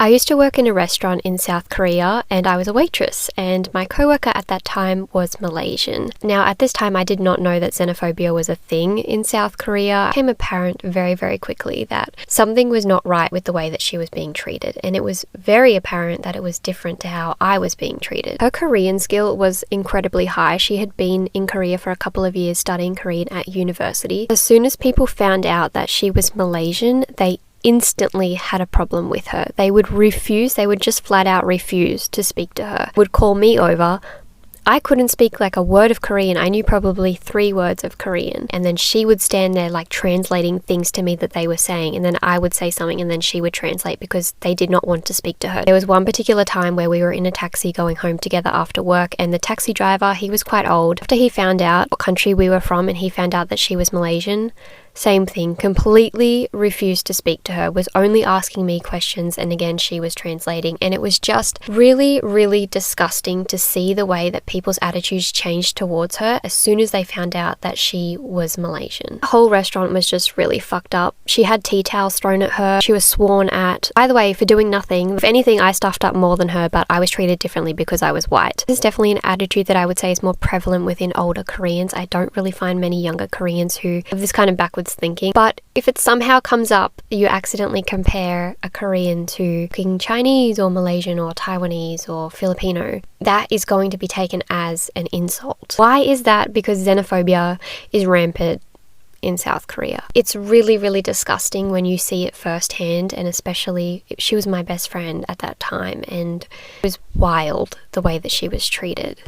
I used to work in a restaurant in South Korea and I was a waitress, and my coworker at that time was Malaysian. Now, at this time, I did not know that xenophobia was a thing in South Korea. It became apparent very, very quickly that something was not right with the way that she was being treated, and it was very apparent that it was different to how I was being treated. Her Korean skill was incredibly high. She had been in Korea for a couple of years studying Korean at university. As soon as people found out that she was Malaysian, they instantly had a problem with her. They would just flat out refuse to speak to her. Would call me over. I couldn't speak like a word of Korean. I knew probably 3 words of Korean. And then she would stand there like translating things to me that they were saying. And then I would say something and then she would translate because they did not want to speak to her. There was one particular time where we were in a taxi going home together after work, and the taxi driver, he was quite old. After he found out what country we were from and he found out that she was Malaysian, same thing, completely refused to speak to her, was only asking me questions, and again she was translating, and it was just really, really disgusting to see the way that people's attitudes changed towards her as soon as they found out that she was Malaysian. The whole restaurant was just really fucked up. She had tea towels thrown at her, she was sworn at, by the way, for doing nothing. If anything, I stuffed up more than her, but I was treated differently because I was white. This is definitely an attitude that I would say is more prevalent within older Koreans. I don't really find many younger Koreans who have this kind of backwards thinking. But if it somehow comes up, you accidentally compare a Korean to speaking Chinese or Malaysian or Taiwanese or Filipino, that is going to be taken as an insult. Why is that? Because xenophobia is rampant in South Korea. It's really, really disgusting when you see it firsthand, and especially she was my best friend at that time, and it was wild the way that she was treated.